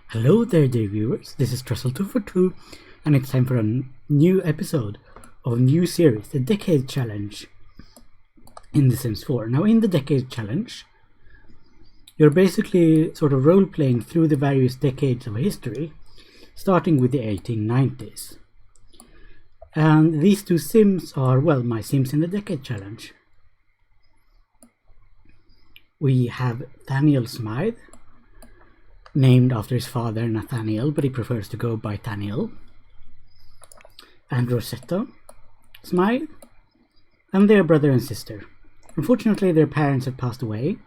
Hello there, dear viewers. This is Trussell242, and it's time for a new episode of a new series, the Decade Challenge in The Sims 4. Now, in the Decade Challenge, you're basically sort of role-playing through the various decades of history, starting with the 1890s. And these two Sims are, well, my Sims in the Decade Challenge. We have Thaniel Smythe, named after his father Nathaniel, but he prefers to go by Thaniel, and Rosetta Smythe, and their brother and sister. Unfortunately, their parents have passed away,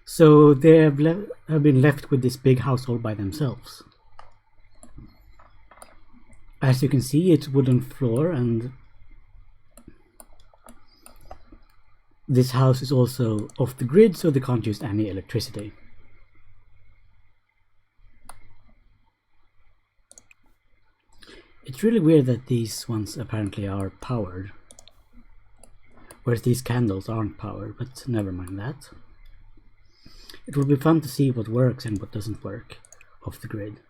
so they have been left with this big household by themselves. As you can see, it's wooden floor, and this house is also off the grid, so they can't use any electricity. It's really weird that these ones apparently are powered, whereas these candles aren't powered, but never mind that. It will be fun to see what works and what doesn't work off the grid.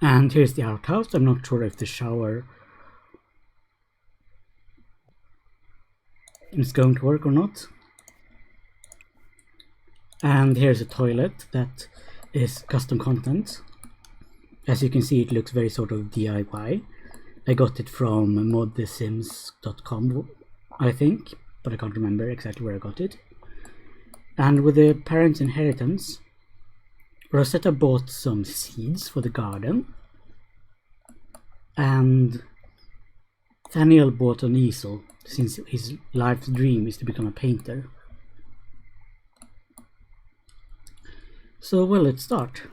And here's the outhouse. I'm not sure if the shower is going to work or not. And here's a toilet that is custom content. As you can see, it looks very sort of DIY. I got it from modthesims.com, I think, but I can't remember exactly where I got it. And with the parents' inheritance, Rosetta bought some seeds for the garden, and Thaniel bought an easel, since his life's dream is to become a painter. So, well, let's start.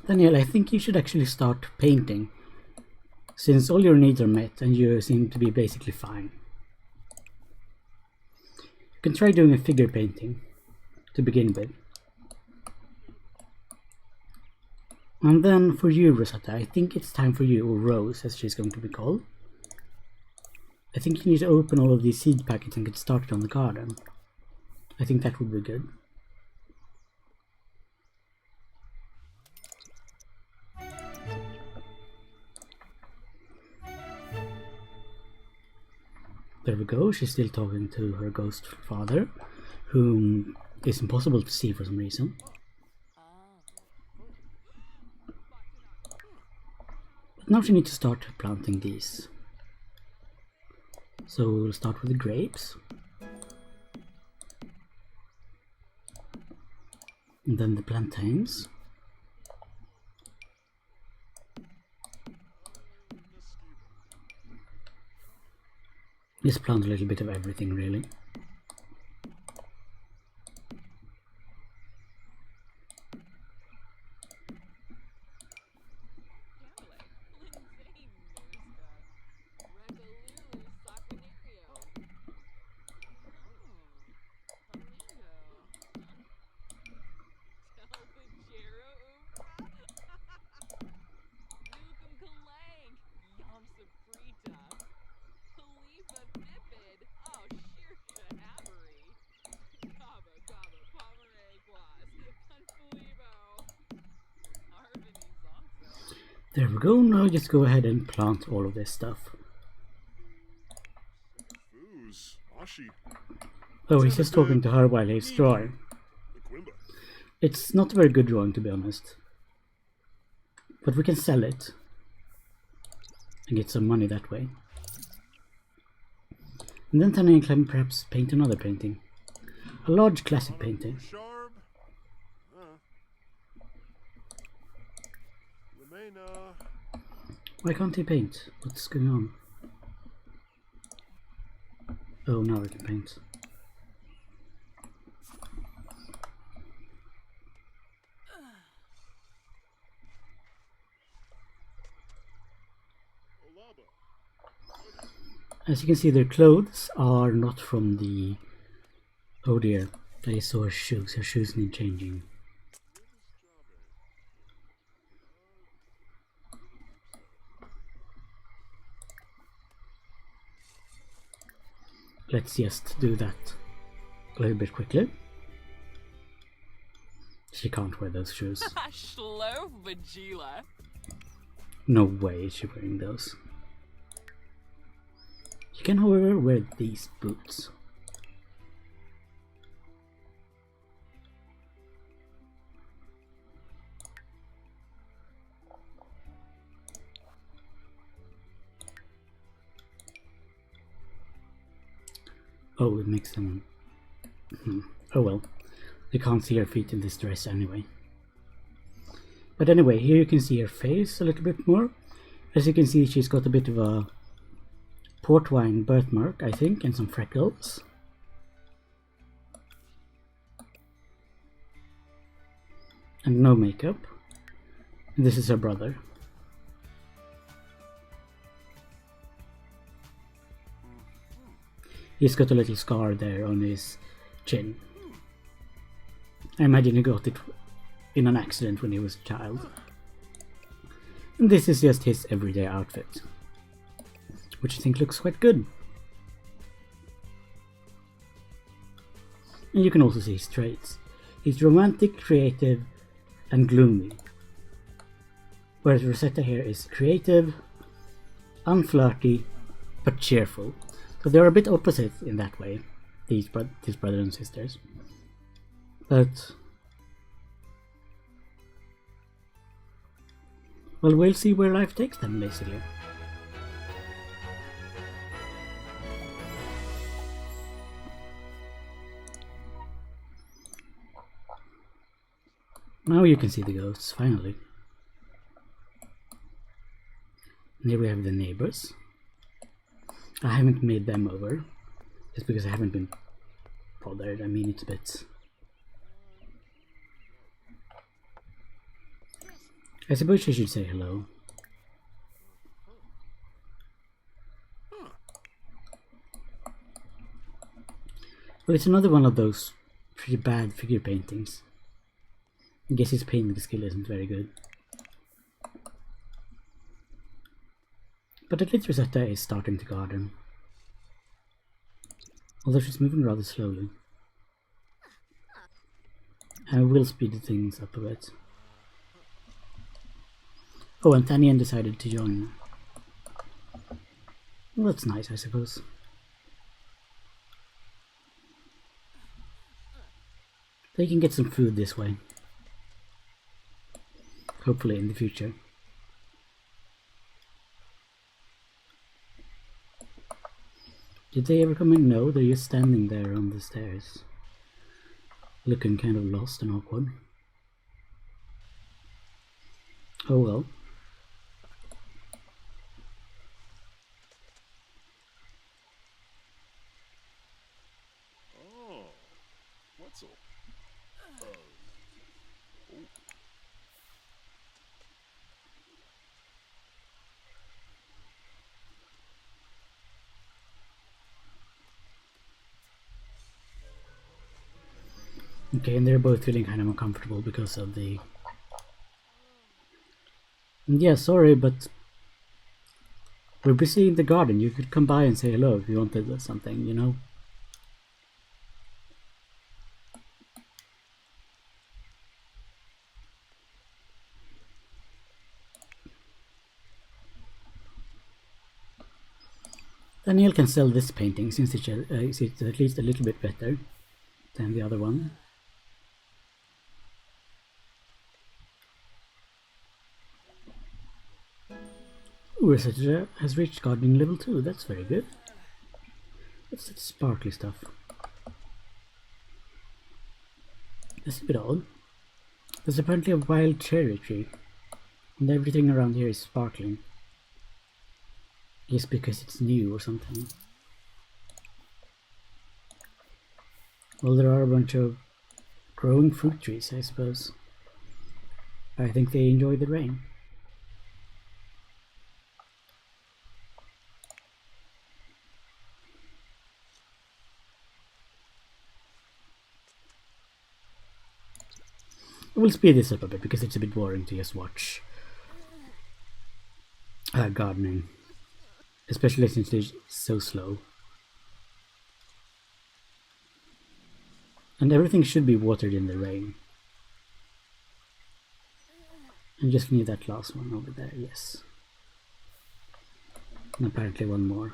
Daniel, I think you should actually start painting, since all your needs are met and you seem to be basically fine. You can try doing a figure painting to begin with. And then for you, Rosetta, I think it's time for you, or Rose as she's going to be called. I think you need to open all of these seed packets and get started on the garden. I think that would be good. There we go, she's still talking to her ghost father, whom is impossible to see for some reason. But now she needs to start planting these. So we'll start with the grapes. And then the plantains. Just plant a little bit of everything, really. There we go, now just go ahead and plant all of this stuff. Oh, he's just talking to her while he's drawing. It's not a very good drawing, to be honest. But we can sell it and get some money that way. And then Tanya can perhaps paint another painting. A large classic painting. Why can't he paint? What's going on? Oh, now I can paint. As you can see, their clothes are not from the... Oh dear, I saw her shoes. Her shoes need changing. Let's just do that a little bit quickly. She can't wear those shoes. No way is she wearing those. She can, however, wear these boots. Oh, it makes them... Oh well, they can't see her feet in this dress anyway. But anyway, here you can see her face a little bit more. As you can see, she's got a bit of a port wine birthmark, I think, and some freckles. And no makeup. And this is her brother. He's got a little scar there on his chin. I imagine he got it in an accident when he was a child. And this is just his everyday outfit, which I think looks quite good. And you can also see his traits. He's romantic, creative, and gloomy. Whereas Rosetta here is creative, unflirty, but cheerful. So they're a bit opposite in that way, these brothers and sisters. But... well, we'll see where life takes them, basically. Now you can see the ghosts, finally. And here we have the neighbors. I haven't made them over, just because I haven't been bothered. I mean, it's a bit... I suppose I should say hello. Well, it's another one of those pretty bad figure paintings. I guess his painting skill isn't very good. But at least Rosetta is starting to garden. Although she's moving rather slowly. I will speed things up a bit. Oh, and Tanian decided to join. Well, that's nice, I suppose. They can get some food this way. Hopefully in the future. Did they ever come in? No, they're just standing there on the stairs. Looking kind of lost and awkward. Oh well. Okay, and they're both feeling kind of uncomfortable because of the... Yeah, sorry, but we're busy in the garden. You could come by and say hello if you wanted something, you know? Daniel can sell this painting since it's at least a little bit better than the other one. Rosetta has reached gardening level 2, that's very good. What's that sparkly stuff? That's a bit odd. There's apparently a wild cherry tree, and everything around here is sparkling. Just because it's new or something. Well, there are a bunch of growing fruit trees, I suppose. I think they enjoy the rain. We'll speed this up a bit because it's a bit boring to just watch gardening, especially since it's so slow. And everything should be watered in the rain. And just need that last one over there, yes. And apparently one more.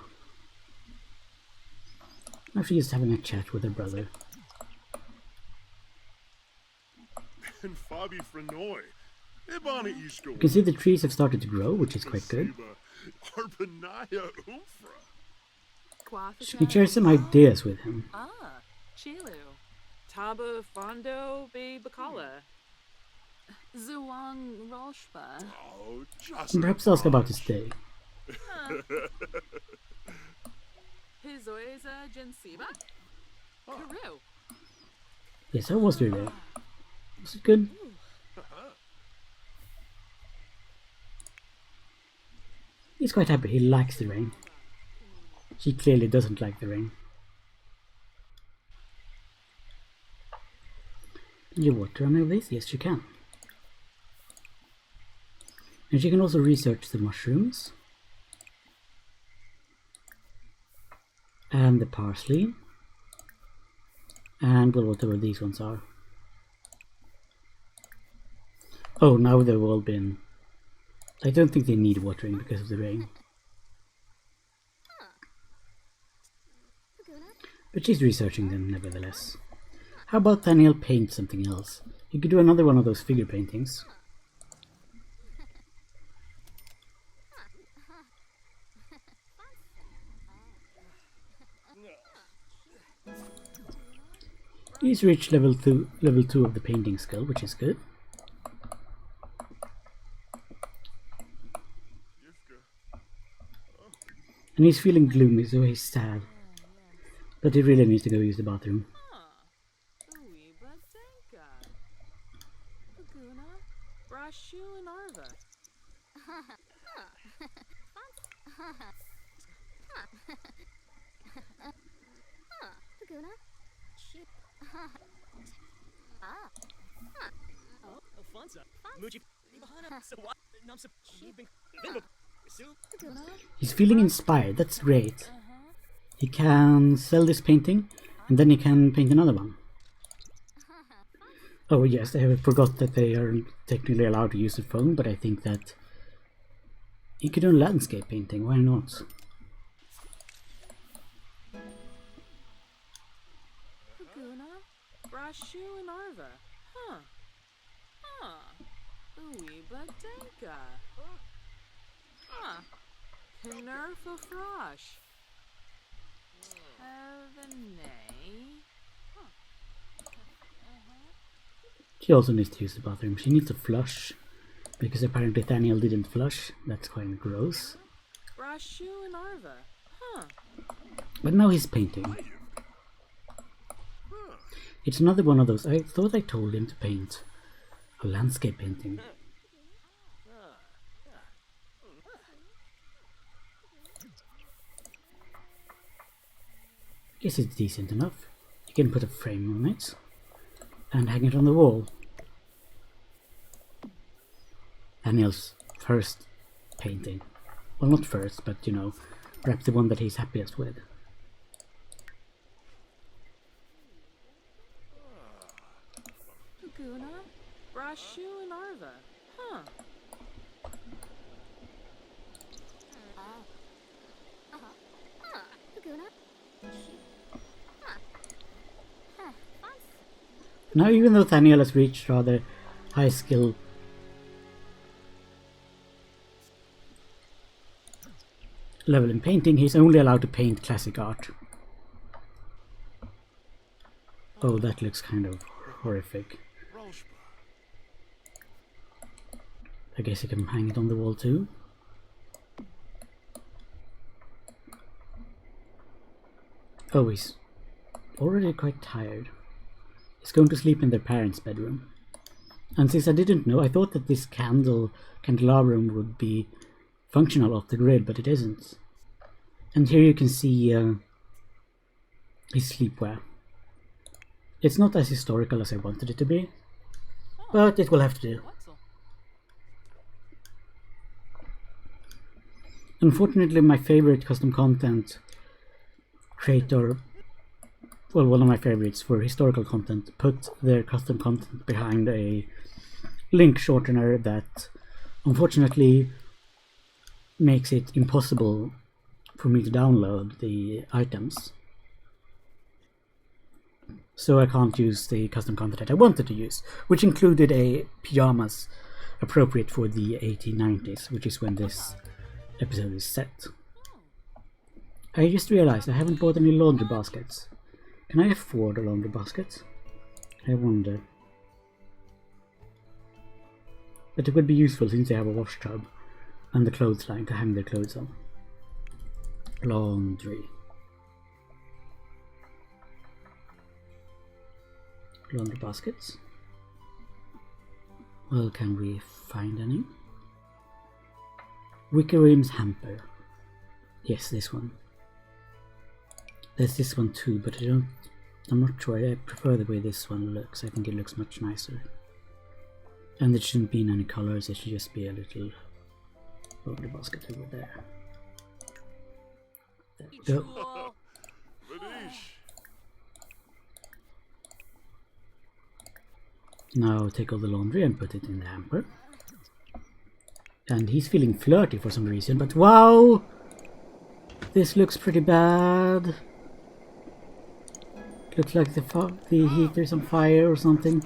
Now she's just having a chat with her brother. And Fabi Frenoy. You You can see the trees have started to grow, which is quite good. He shares some ideas with him. Chilu. Taba Fondo Be Bakala. Zuang Rolshpa. And perhaps ask about his day. Hizoiza Jensiba? Peru. Yes, how was your day? Was it good? He's quite happy. He likes the rain. She clearly doesn't like the rain. Can you water any of this? Yes, you can. And she can also research the mushrooms. And the parsley. And well, whatever these ones are. Oh, now they've all been... I don't think they need watering because of the rain. But she's researching them nevertheless. How about Daniel paint something else? You could do another one of those figure paintings. He's reached level 2 of the painting skill, which is good. And he's feeling gloomy, so he's sad. But he really needs to go use the bathroom. He's feeling inspired, that's great. He can sell this painting and then he can paint another one. Oh yes, I forgot that they are technically allowed to use the phone, but I think that he could do landscape painting, why not? Brashu and Arva. Huh. Uiba Denka. Nerfa Frosh. Heavenay. She also needs to use the bathroom. She needs to flush. Because apparently Daniel didn't flush. That's quite gross. Brashu and Arva. But now he's painting. It's another one of those. I thought I told him to paint a landscape painting. Guess it's decent enough. You can put a frame on it and hang it on the wall. Daniel's first painting. Well, not first, but you know, perhaps the one that he's happiest with. Paguna, Brashu and Arva. Now, even though Daniel has reached rather high skill level in painting, he's only allowed to paint classic art. Oh, that looks kind of horrific. I guess you can hang it on the wall too. Oh, he's already quite tired. He's going to sleep in their parents' bedroom. And since I didn't know, I thought that this candelabrum would be functional off the grid, but it isn't. And here you can see his sleepwear. It's not as historical as I wanted it to be. but it will have to do. Unfortunately, my favorite custom content creator, well, one of my favorites for historical content, put their custom content behind a link shortener that unfortunately makes it impossible for me to download the items. So I can't use the custom content that I wanted to use, which included a pajamas appropriate for the 1890s, which is when this episode is set. I just realized I haven't bought any laundry baskets. Can I afford a laundry basket? I wonder. But it would be useful since they have a wash tub and the clothesline to hang their clothes on. Laundry. Laundry baskets. Well, can we find any? Wickerim's hamper. Yes, this one. There's this one too, but I'm not sure. I prefer the way this one looks. I think it looks much nicer. And it shouldn't be in any colors, it should just be a little laundry basket over there. There we go. Now take all the laundry and put it in the hamper. And he's feeling flirty for some reason, but wow! This looks pretty bad. Looks like the heater's on fire or something.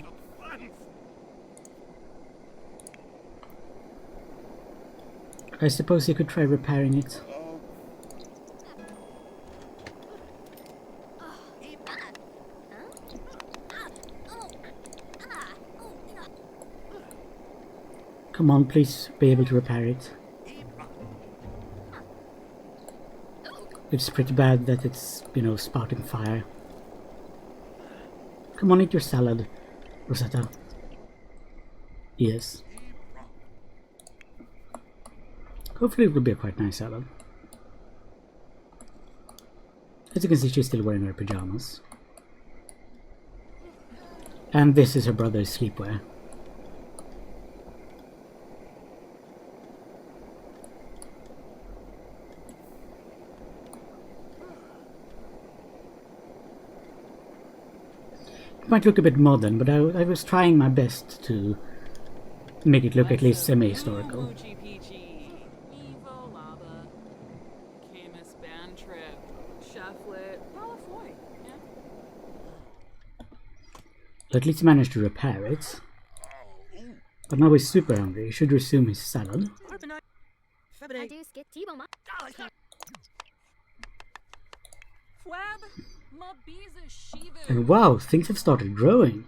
I suppose you could try repairing it. Come on, please be able to repair it. It's pretty bad that it's, you know, spouting fire. Come on, eat your salad, Rosetta. Yes. Hopefully it will be a quite nice salad. As you can see, she's still wearing her pajamas. And this is her brother's sleepwear. It might look a bit modern, but I was trying my best to make it look at least semi-historical. At least he managed to repair it. But now he's super hungry. He should resume his salad. And wow, things have started growing.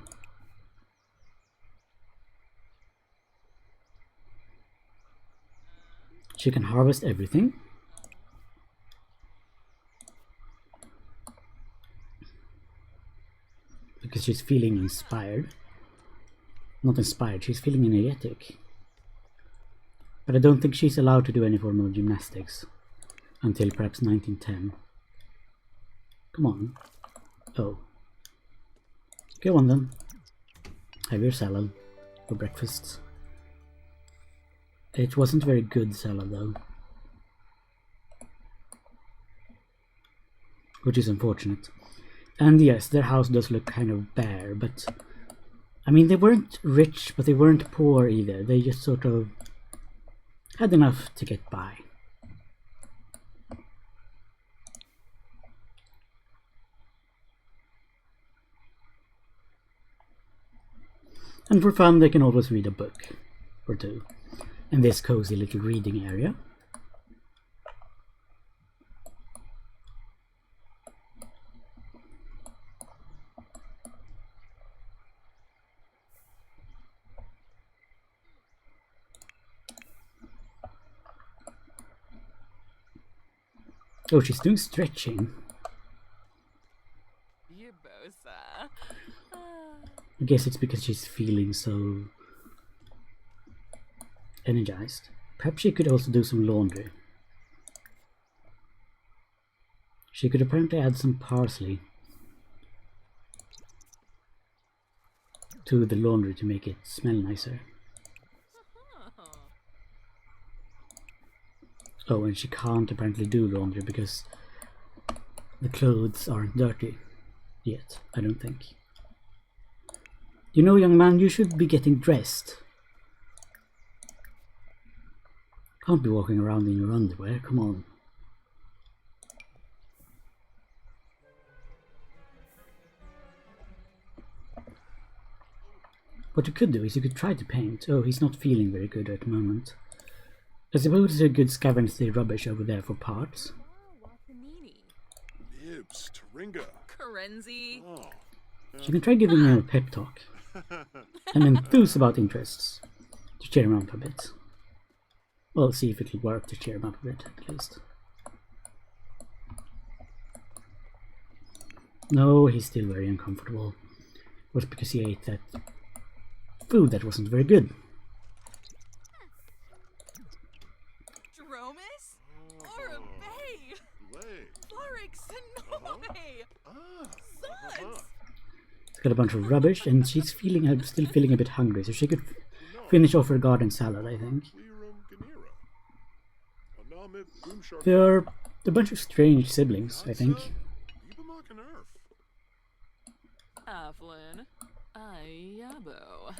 She can harvest everything. Because she's feeling inspired. Not inspired, she's feeling energetic. But I don't think she's allowed to do any form of gymnastics until perhaps 1910. Come on. Oh. Go on then. Have your salad for breakfast. It wasn't very good salad though. Which is unfortunate. And yes, their house does look kind of bare, but I mean, they weren't rich, but they weren't poor either. They just sort of had enough to get by. And for fun, they can always read a book or two in this cozy little reading area. Oh, she's doing stretching. I guess it's because she's feeling so energized. Perhaps she could also do some laundry. She could apparently add some parsley. to the laundry to make it smell nicer. Oh, and she can't apparently do laundry because the clothes aren't dirty yet, I don't think. You know, young man, you should be getting dressed. Can't be walking around in your underwear, come on. What you could do is you could try to paint. Oh, he's not feeling very good at the moment. I suppose it's a good scavenge the rubbish over there for parts. Nibs, Taringa. Karenzi. Oh. So you can try giving him a pep talk. And enthuse about interests. To cheer him up a bit. Well, see if it'll work to cheer him up a bit, at least. No, he's still very uncomfortable. It was because he ate that food that wasn't very good. Dromus? Or a bay? Lay. Florix Sonoy! Sons! She's got a bunch of rubbish, and she's still feeling a bit hungry, so she could finish off her garden salad, I think. They're a bunch of strange siblings, I think. Aflin. Ayabo.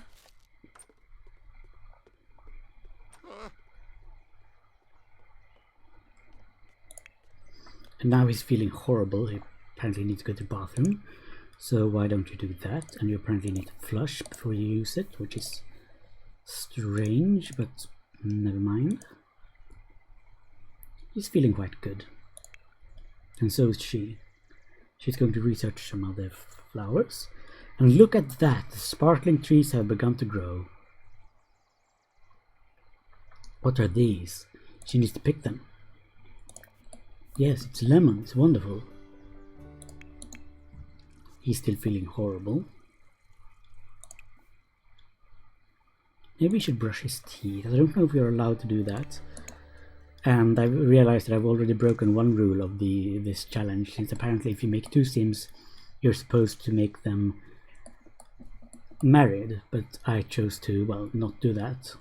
And now he's feeling horrible. He apparently needs to go to the bathroom. So why don't you do that? And you apparently need to flush before you use it, which is strange, but never mind. He's feeling quite good. And so is she. She's going to research some other flowers. And look at that! The sparkling trees have begun to grow. What are these? She needs to pick them. Yes, it's lemon. It's wonderful. He's still feeling horrible. Maybe he should brush his teeth. I don't know if you're allowed to do that. And I've realized that I've already broken one rule of this challenge, since apparently if you make two Sims, you're supposed to make them married, but I chose to, well, not do that.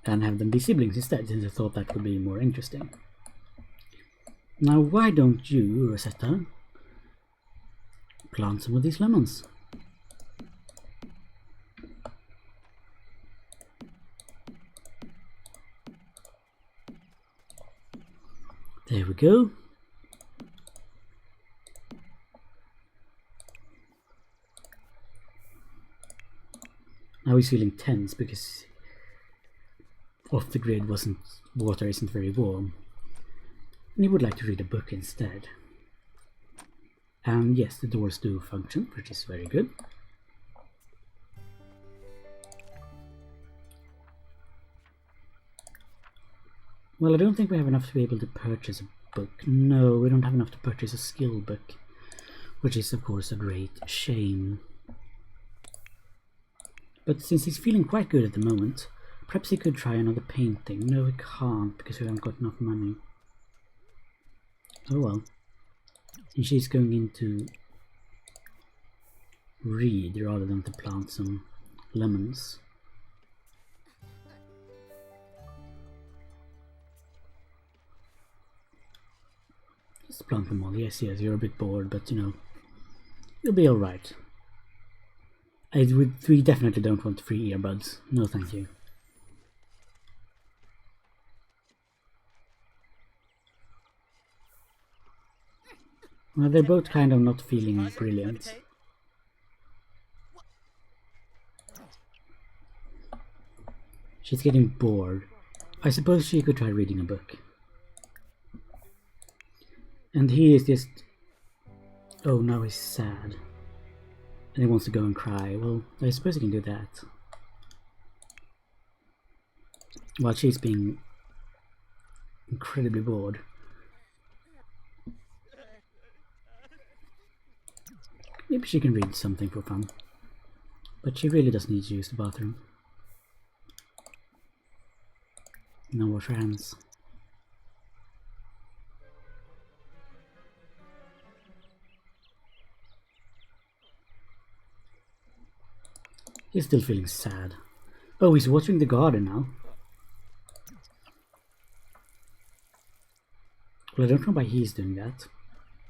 And have them be siblings instead, since I thought that would be more interesting. Now, why don't you, Rosetta, plant some of these lemons? There we go. Now he's feeling tense because off the grid water isn't very warm. And he would like to read a book instead. And yes, the doors do function, which is very good. Well, I don't think we have enough to be able to purchase a book. No, we don't have enough to purchase a skill book, which is of course a great shame. But since he's feeling quite good at the moment, perhaps he could try another painting. No, he can't because we haven't got enough money. Oh well. And she's going in to read rather than to plant some lemons. Just plant them all. Yes, you're a bit bored, but you know, you'll be alright. We definitely don't want free earbuds. No, thank you. Well, they're both kind of not feeling brilliant. She's getting bored. I suppose she could try reading a book. And he is just... Oh, now he's sad. And he wants to go and cry. Well, I suppose he can do that. While she's being incredibly bored. Maybe she can read something for fun. But she really does need to use the bathroom. Now wash her hands. He's still feeling sad. Oh, he's watching the garden now. Well, I don't know why he's doing that.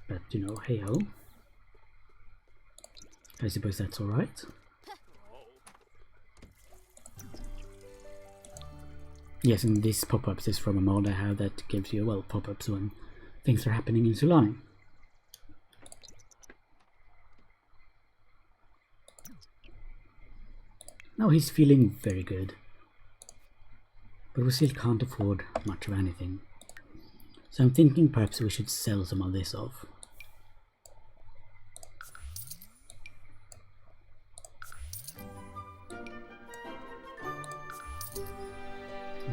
But, you know, hey-ho. I suppose that's alright. Yes, and these pop-ups is from a mod I have that gives you, well, pop-ups when things are happening in Sulani. Now he's feeling very good. But we still can't afford much of anything. So I'm thinking perhaps we should sell some of this off.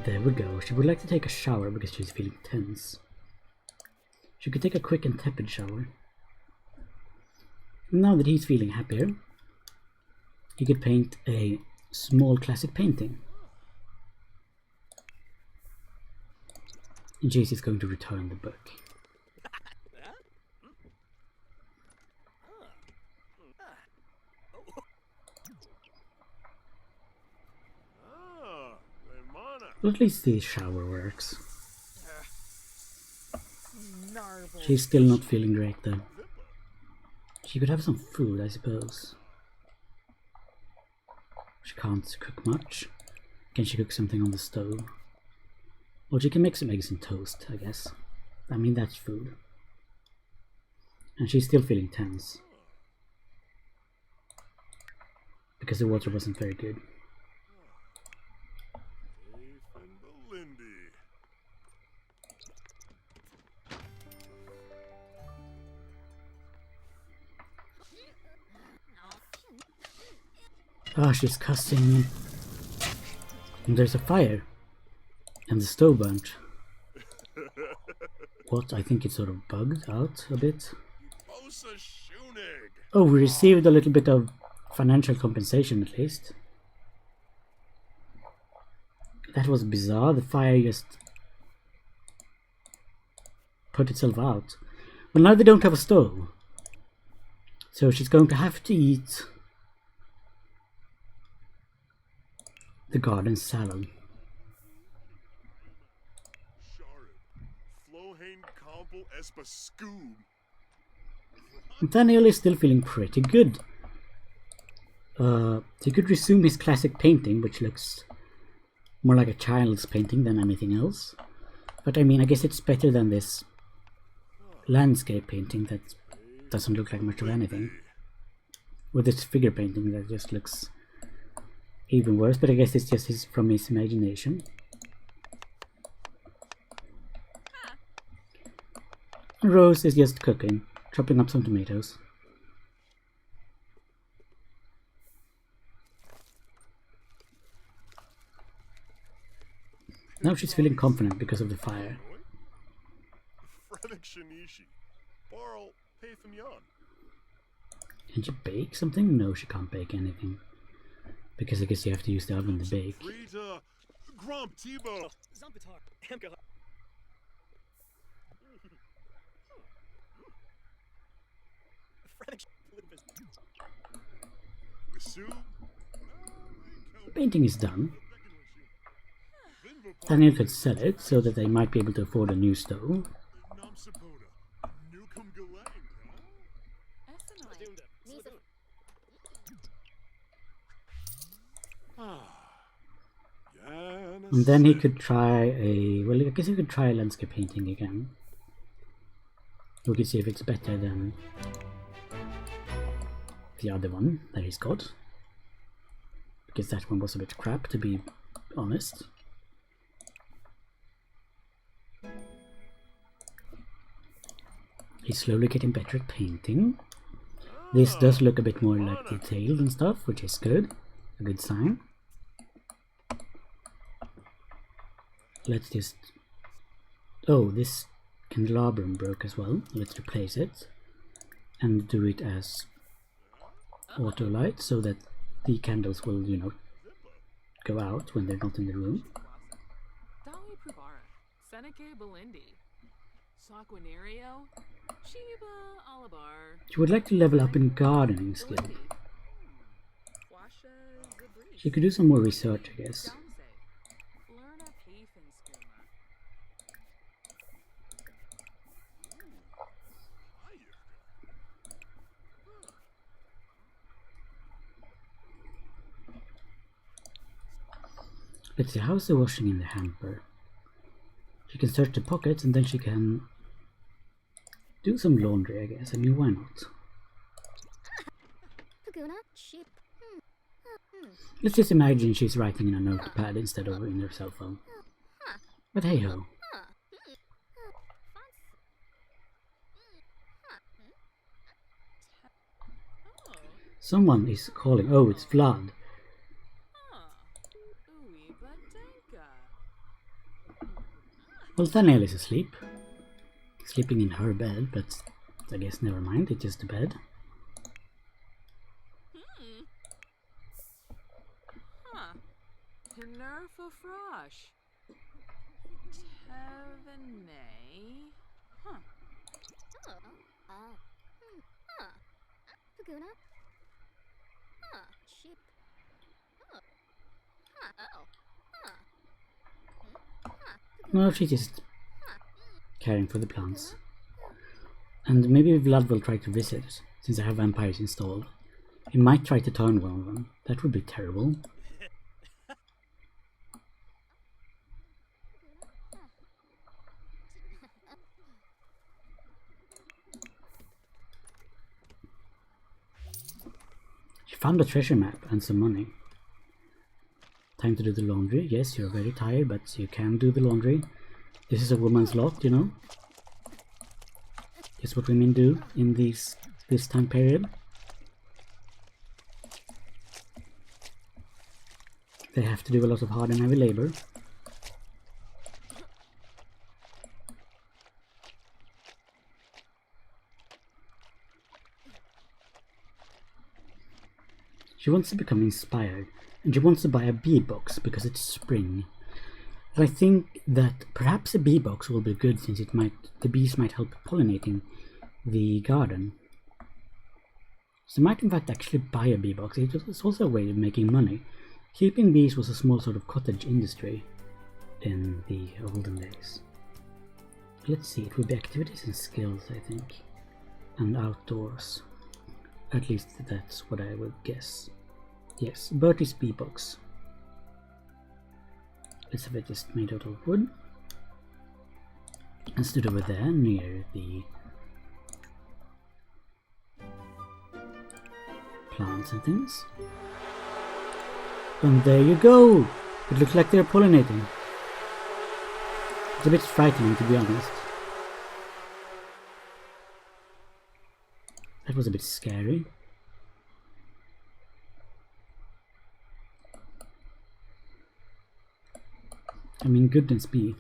There we go. She would like to take a shower because she's feeling tense. She could take a quick and tepid shower. Now that he's feeling happier, he could paint a small classic painting. And Jace is going to return the book. Well, at least the shower works. She's still not feeling great though. She could have some food, I suppose. She can't cook much. Can she cook something on the stove? Or she can make some eggs and toast, I guess. I mean, that's food. And she's still feeling tense. Because the water wasn't very good. Ah, she's cussing. And there's a fire. And the stove burnt. What? I think it's sort of bugged out a bit. Oh, we received a little bit of financial compensation at least. That was bizarre. The fire just put itself out. Well, now they don't have a stove. So she's going to have to eat the garden salad. Daniel is still feeling pretty good. He could resume his classic painting, which looks more like a child's painting than anything else. But I mean, I guess it's better than this landscape painting that doesn't look like much of anything. With this figure painting that just looks even worse, but I guess it's just from his imagination. Rose is just cooking, chopping up some tomatoes. Now she's feeling confident because of the fire. Can she bake something? No, she can't bake anything. Because I guess you have to use the oven to bake. Painting is done. Daniel could sell it so that they might be able to afford a new stove. And then he could try well, I guess he could try landscape painting again. We could see if it's better than the other one that he's got. Because that one was a bit crap, to be honest. He's slowly getting better at painting. This does look a bit more like detailed and stuff, which is good. A good sign. Let's just... Oh, this candelabrum broke as well. Let's replace it. And do it as auto light so that the candles will, you know, go out when they're not in the room. She would like to level up in gardening skill. She could do some more research, I guess. Flurna Pafinskuma. Let's see, how's the washing in the hamper? She can search the pockets and then she can do some laundry, I guess. I mean, why not? Let's just imagine she's writing in a notepad instead of in her cell phone. But hey ho. Someone is calling. Oh, it's Vlad. Ooey Badenka. Well, Thaniel is asleep. Sleeping in her bed, but I guess never mind, it's just a bed. Nerfa Frosh. Tevenay. Huh. Paguna. Sheep. No, she's just caring for the plants. And maybe Vlad will try to visit, since I have vampires installed. He might try to turn one of them. That would be terrible. She found a treasure map and some money. Time to do the laundry. Yes, you're very tired, but you can do the laundry. This is a woman's lot, you know. It's what women do in this time period. They have to do a lot of hard and heavy labor. She wants to become inspired, and she wants to buy a bee box because it's spring. And I think that perhaps a bee box will be good, since the bees might help pollinating the garden. So they might in fact actually buy a bee box. It's also a way of making money. Keeping bees was a small sort of cottage industry in the olden days. Let's see, it would be activities and skills, I think, and outdoors. At least that's what I would guess. Yes, Bertie's bee box. Let's have it just made out of wood. And stood over there near the plants and things. And there you go! It looks like they're pollinating. It's a bit frightening, to be honest. That was a bit scary. I mean, goodness me.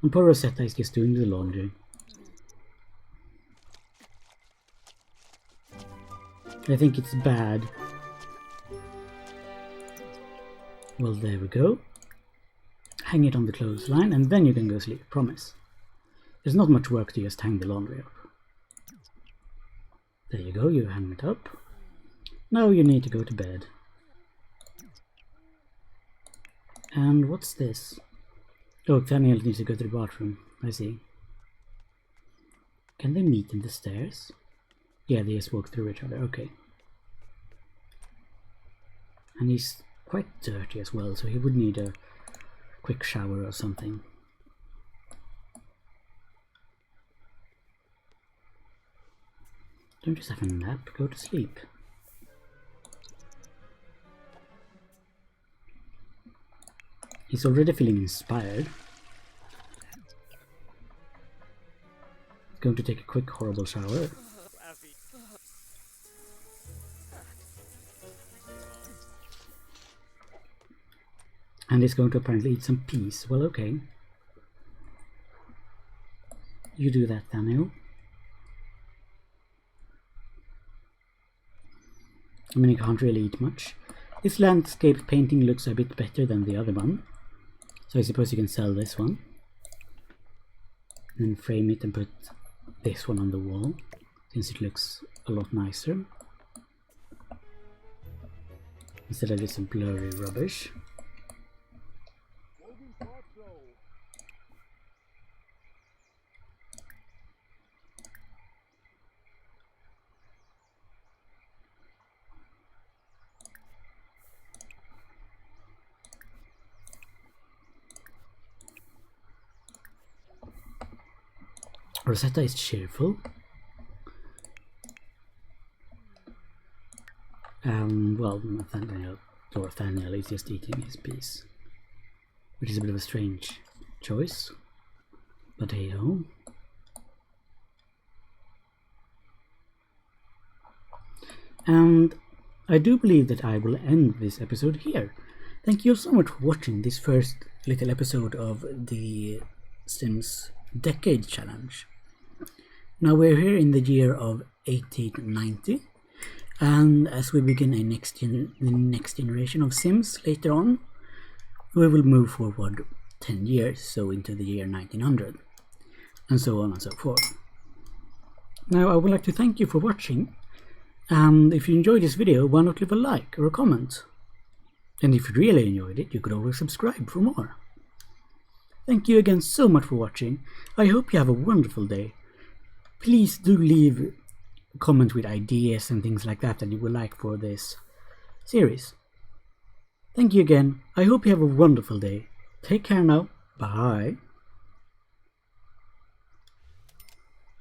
And poor Rosetta is just doing the laundry. I think it's bad. Well, there we go. Hang it on the clothesline and then you can go sleep, promise. There's not much work to just hang the laundry up. There you go, you hang it up. Now you need to go to bed. And what's this? Oh, Thaniel needs to go to the bathroom. I see. Can they meet in the stairs? Yeah, they just walk through each other, okay. And he's quite dirty as well, so he would need a quick shower or something. Don't just have a nap, go to sleep. He's already feeling inspired. He's going to take a quick horrible shower. And he's going to apparently eat some peas. Well, okay. You do that, Daniel. I mean, he can't really eat much. This landscape painting looks a bit better than the other one. So I suppose you can sell this one. And frame it and put this one on the wall, since it looks a lot nicer. instead of this blurry rubbish. Rosetta is cheerful. Well, Nathaniel is just eating his piece, which is a bit of a strange choice, but hey ho. And I do believe that I will end this episode here. Thank you so much for watching this first little episode of the Sims Decade Challenge. Now we're here in the year of 1890, and as we begin the next generation of Sims later on, we will move forward 10 years, so into the year 1900, and so on and so forth. Now I would like to thank you for watching, and if you enjoyed this video, why not leave a like or a comment? And if you really enjoyed it, you could always subscribe for more. Thank you again so much for watching. I hope you have a wonderful day. Please do leave comments with ideas and things like that you would like for this series. Thank you again. I hope you have a wonderful day. Take care now. Bye.